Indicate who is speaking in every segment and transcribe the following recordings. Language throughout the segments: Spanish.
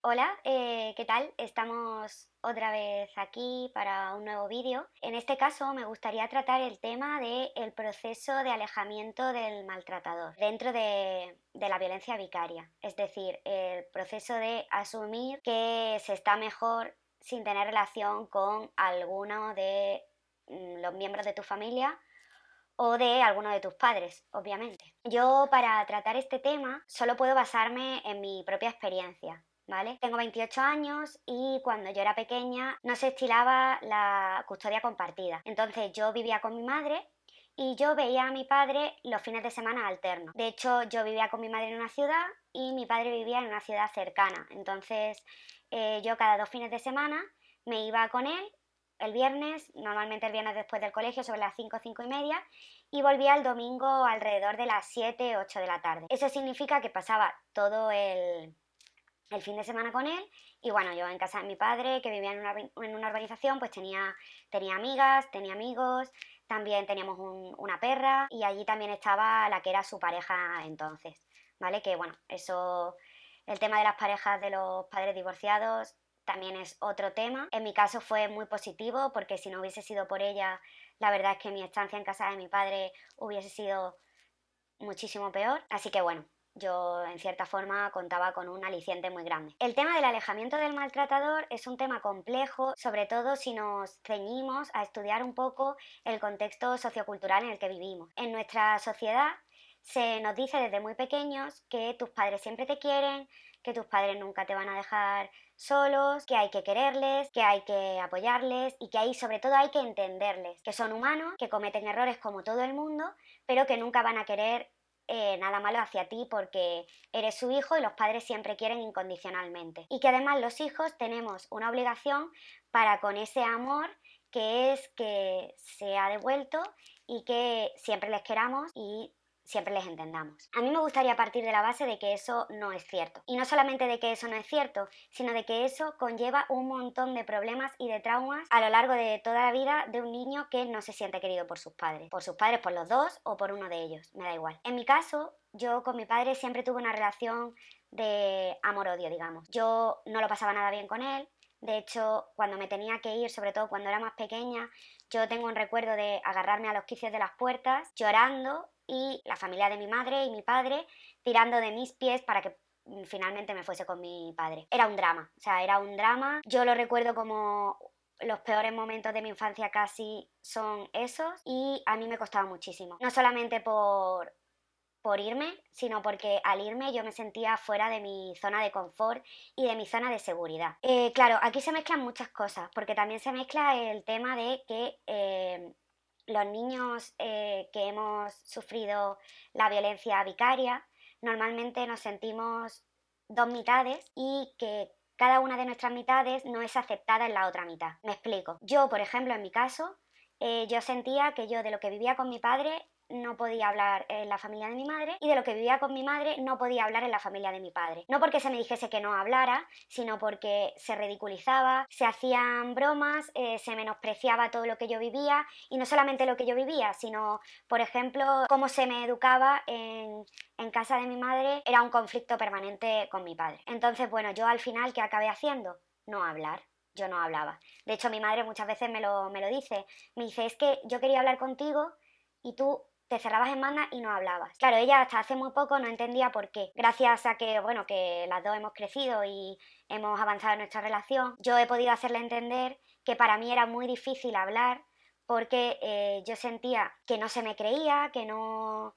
Speaker 1: Hola, ¿qué tal? Estamos otra vez aquí para un nuevo vídeo. En este caso me gustaría tratar el tema del proceso de alejamiento del maltratador dentro de la violencia vicaria. Es decir, el proceso de asumir que se está mejor sin tener relación con alguno de los miembros de tu familia o de alguno de tus padres, obviamente. Yo para tratar este tema solo puedo basarme en mi propia experiencia, ¿vale? Tengo 28 años y cuando yo era pequeña no se estilaba la custodia compartida. Entonces yo vivía con mi madre y yo veía a mi padre los fines de semana alternos. De hecho, yo vivía con mi madre en una ciudad y mi padre vivía en una ciudad cercana. Entonces, yo cada 2 fines de semana me iba con él el viernes, normalmente el viernes después del colegio, sobre las 5 5 y media, y volvía el domingo alrededor de las 7 8 de la tarde. Eso significa que pasaba todo el fin de semana con él y bueno, yo en casa de mi padre, que vivía en una urbanización, pues tenía amigas, tenía amigos, también teníamos una perra y allí también estaba la que era su pareja entonces, ¿vale? Que bueno, eso, el tema de las parejas de los padres divorciados también es otro tema. En mi caso fue muy positivo porque si no hubiese sido por ella, la verdad es que mi estancia en casa de mi padre hubiese sido muchísimo peor. Así que bueno, yo en cierta forma contaba con un aliciente muy grande. El tema del alejamiento del maltratador es un tema complejo, sobre todo si nos ceñimos a estudiar un poco el contexto sociocultural en el que vivimos. En nuestra sociedad se nos dice desde muy pequeños que tus padres siempre te quieren, que tus padres nunca te van a dejar solos, que hay que quererles, que hay que apoyarles y que ahí sobre todo hay que entenderles, que son humanos, que cometen errores como todo el mundo, pero que nunca van a querer nada malo hacia ti porque eres su hijo y los padres siempre quieren incondicionalmente. Y que además los hijos tenemos una obligación para con ese amor que es que se ha devuelto y que siempre les queramos y siempre les entendamos. A mí me gustaría partir de la base de que eso no es cierto. Y no solamente de que eso no es cierto, sino de que eso conlleva un montón de problemas y de traumas a lo largo de toda la vida de un niño que no se siente querido por sus padres. Por sus padres, por los dos o por uno de ellos, me da igual. En mi caso, yo con mi padre siempre tuve una relación de amor-odio, digamos. Yo no lo pasaba nada bien con él. De hecho, cuando me tenía que ir, sobre todo cuando era más pequeña, yo tengo un recuerdo de agarrarme a los quicios de las puertas, llorando, y la familia de mi madre y mi padre tirando de mis pies para que finalmente me fuese con mi padre. Era un drama, o sea, era un drama. Yo lo recuerdo como los peores momentos de mi infancia casi son esos y a mí me costaba muchísimo. No solamente por irme, sino porque al irme yo me sentía fuera de mi zona de confort y de mi zona de seguridad. Claro, aquí se mezclan muchas cosas, porque también se mezcla el tema de que los niños que hemos sufrido la violencia vicaria, normalmente nos sentimos dos mitades y que cada una de nuestras mitades no es aceptada en la otra mitad. Me explico. Yo, por ejemplo, en mi caso, yo sentía que yo de lo que vivía con mi padre no podía hablar en la familia de mi madre y de lo que vivía con mi madre no podía hablar en la familia de mi padre. No porque se me dijese que no hablara, sino porque se ridiculizaba, se hacían bromas, se menospreciaba todo lo que yo vivía y no solamente lo que yo vivía, sino, por ejemplo, cómo se me educaba en casa de mi madre era un conflicto permanente con mi padre. Entonces, bueno, yo al final, ¿qué acabé haciendo? No hablar. Yo no hablaba. De hecho, mi madre muchas veces me lo dice. Me dice, es que yo quería hablar contigo y tú te cerrabas en banda y no hablabas. Claro, ella hasta hace muy poco no entendía por qué. Gracias a que, bueno, que las dos hemos crecido y hemos avanzado en nuestra relación, yo he podido hacerle entender que para mí era muy difícil hablar porque yo sentía que no se me creía, que no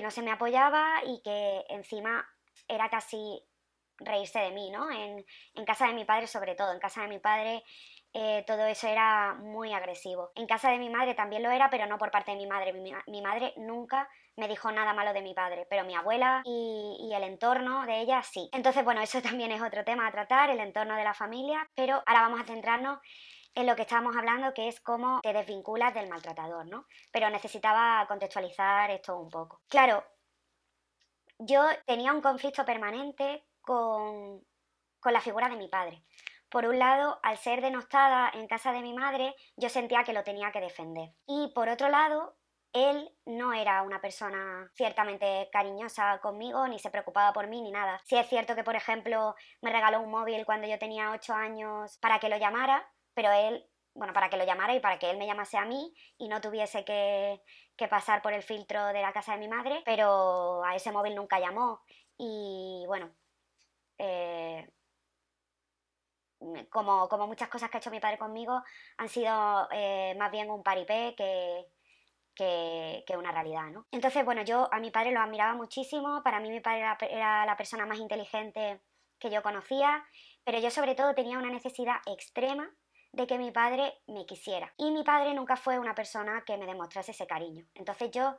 Speaker 1: se me apoyaba y que encima era casi reírse de mí, ¿no? En casa de mi padre sobre todo, en casa de mi padre todo eso era muy agresivo. En casa de mi madre también lo era, pero no por parte de mi madre. Mi madre nunca me dijo nada malo de mi padre, pero mi abuela y el entorno de ella sí. Entonces, bueno, eso también es otro tema a tratar, el entorno de la familia, pero ahora vamos a centrarnos en lo que estábamos hablando, que es cómo te desvinculas del maltratador, ¿no? Pero necesitaba contextualizar esto un poco. Claro, yo tenía un conflicto permanente con la figura de mi padre. Por un lado, al ser denostada en casa de mi madre, yo sentía que lo tenía que defender. Y por otro lado, él no era una persona ciertamente cariñosa conmigo, ni se preocupaba por mí, ni nada. Sí es cierto que, por ejemplo, me regaló un móvil cuando yo tenía 8 años para que lo llamara, pero él, bueno, para que lo llamara y para que él me llamase a mí y no tuviese que pasar por el filtro de la casa de mi madre, pero a ese móvil nunca llamó. Y bueno, eh, como muchas cosas que ha hecho mi padre conmigo, han sido más bien un paripé que una realidad, ¿no? Entonces, bueno, yo a mi padre lo admiraba muchísimo, para mí mi padre era la persona más inteligente que yo conocía, pero yo sobre todo tenía una necesidad extrema de que mi padre me quisiera. Y mi padre nunca fue una persona que me demostrase ese cariño. Entonces yo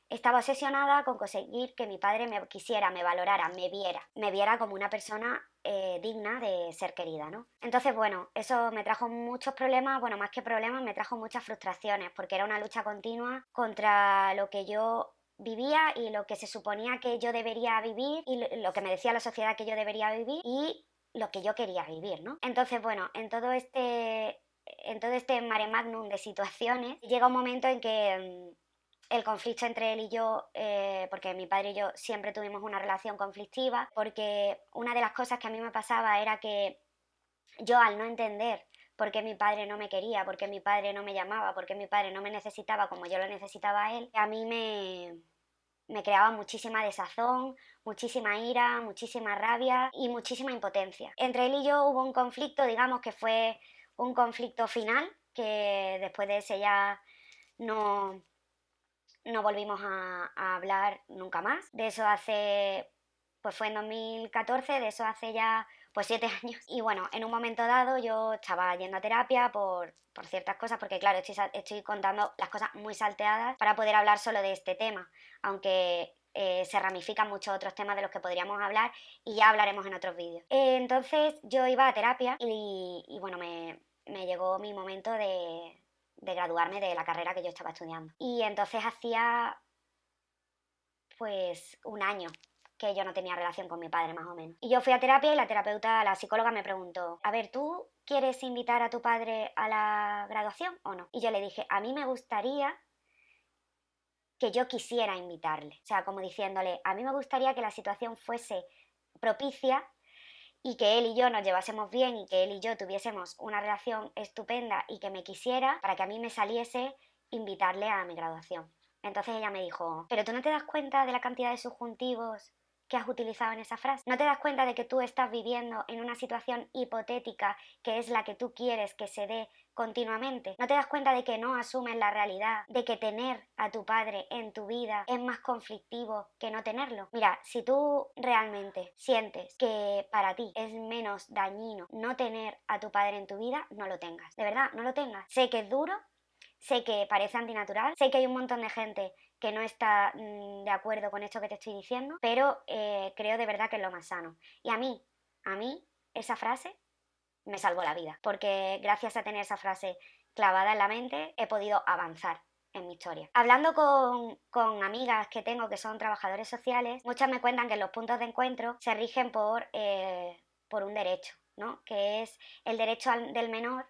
Speaker 1: estaba obsesionada con conseguir que mi padre me quisiera, me valorara, me viera como una persona digna de ser querida, ¿no? Entonces, bueno, eso me trajo muchos problemas, bueno, más que problemas, me trajo muchas frustraciones, porque era una lucha continua contra lo que yo vivía y lo que se suponía que yo debería vivir y lo que me decía la sociedad que yo debería vivir y lo que yo quería vivir, ¿no? Entonces, bueno, en todo este mare magnum de situaciones, llega un momento en que el conflicto entre él y yo, porque mi padre y yo siempre tuvimos una relación conflictiva, porque una de las cosas que a mí me pasaba era que yo, al no entender por qué mi padre no me quería, por qué mi padre no me llamaba, por qué mi padre no me necesitaba como yo lo necesitaba a él, a mí me creaba muchísima desazón, muchísima ira, muchísima rabia y muchísima impotencia. Entre él y yo hubo un conflicto, digamos que fue un conflicto final, que después de ese ya no, no volvimos a hablar nunca más. De eso hace, pues fue en 2014, de eso hace ya pues 7 años. Y bueno, en un momento dado yo estaba yendo a terapia por ciertas cosas, porque claro, estoy contando las cosas muy salteadas para poder hablar solo de este tema, aunque se ramifican muchos otros temas de los que podríamos hablar y ya hablaremos en otros vídeos. Entonces yo iba a terapia y bueno, me llegó mi momento de graduarme de la carrera que yo estaba estudiando. Y entonces hacía pues un año que yo no tenía relación con mi padre, más o menos. Y yo fui a terapia y la terapeuta, la psicóloga me preguntó, a ver, ¿tú quieres invitar a tu padre a la graduación o no? Y yo le dije, a mí me gustaría que yo quisiera invitarle. O sea, como diciéndole, a mí me gustaría que la situación fuese propicia y que él y yo nos llevásemos bien y que él y yo tuviésemos una relación estupenda y que me quisiera para que a mí me saliese invitarle a mi graduación. Entonces ella me dijo, pero tú no te das cuenta de la cantidad de subjuntivos que has utilizado en esa frase. ¿No te das cuenta de que tú estás viviendo en una situación hipotética que es la que tú quieres que se dé continuamente? ¿No te das cuenta de que no asumes la realidad de que tener a tu padre en tu vida es más conflictivo que no tenerlo? Mira, si tú realmente sientes que para ti es menos dañino no tener a tu padre en tu vida, no lo tengas. De verdad, no lo tengas. Sé que es duro, sé que parece antinatural, sé que hay un montón de gente que no está de acuerdo con esto que te estoy diciendo, pero creo de verdad que es lo más sano. Y a mí, esa frase me salvó la vida, porque gracias a tener esa frase clavada en la mente he podido avanzar en mi historia. Hablando con amigas que tengo que son trabajadores sociales, muchas me cuentan que los puntos de encuentro se rigen por un derecho, ¿no? Que es el derecho del menor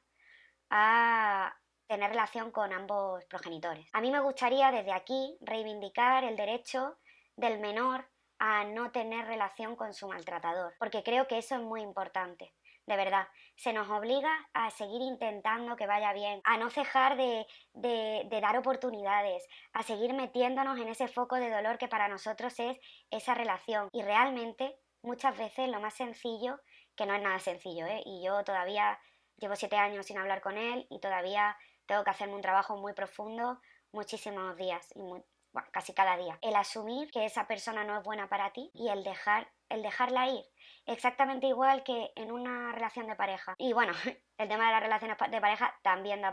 Speaker 1: a tener relación con ambos progenitores. A mí me gustaría desde aquí reivindicar el derecho del menor a no tener relación con su maltratador, porque creo que eso es muy importante. De verdad, se nos obliga a seguir intentando que vaya bien, a no cejar de dar oportunidades, a seguir metiéndonos en ese foco de dolor que para nosotros es esa relación. Y realmente, muchas veces lo más sencillo, que no es nada sencillo, y yo todavía llevo 7 años sin hablar con él y todavía tengo que hacerme un trabajo muy profundo muchísimos días y bueno, casi cada día. El asumir que esa persona no es buena para ti y el dejarla ir. Exactamente igual que en una relación de pareja. Y bueno, el tema de las relaciones de pareja también da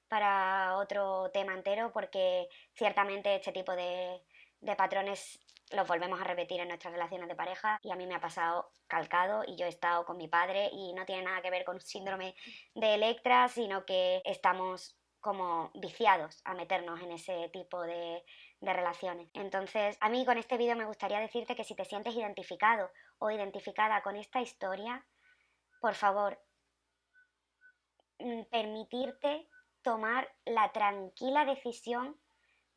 Speaker 1: para otro tema entero, porque ciertamente este tipo de patrones los volvemos a repetir en nuestras relaciones de pareja y a mí me ha pasado calcado y yo he estado con mi padre y no tiene nada que ver con un síndrome de Electra, sino que estamos como viciados a meternos en ese tipo de relaciones. Entonces, a mí con este vídeo me gustaría decirte que si te sientes identificado o identificada con esta historia, por favor, permitirte tomar la tranquila decisión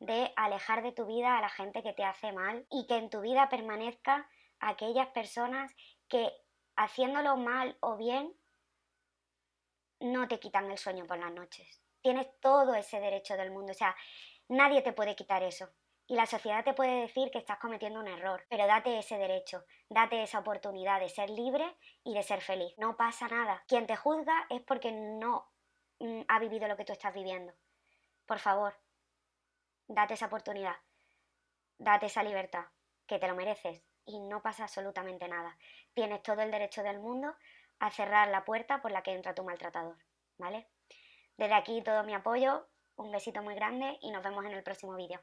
Speaker 1: de alejar de tu vida a la gente que te hace mal y que en tu vida permanezcan aquellas personas que, haciéndolo mal o bien, no te quitan el sueño por las noches. Tienes todo ese derecho del mundo, o sea, nadie te puede quitar eso. Y la sociedad te puede decir que estás cometiendo un error, pero date ese derecho, date esa oportunidad de ser libre y de ser feliz. No pasa nada. Quien te juzga es porque no ha vivido lo que tú estás viviendo. Por favor, date esa oportunidad, date esa libertad, que te lo mereces y no pasa absolutamente nada. Tienes todo el derecho del mundo a cerrar la puerta por la que entra tu maltratador, ¿vale? Desde aquí todo mi apoyo, un besito muy grande y nos vemos en el próximo vídeo.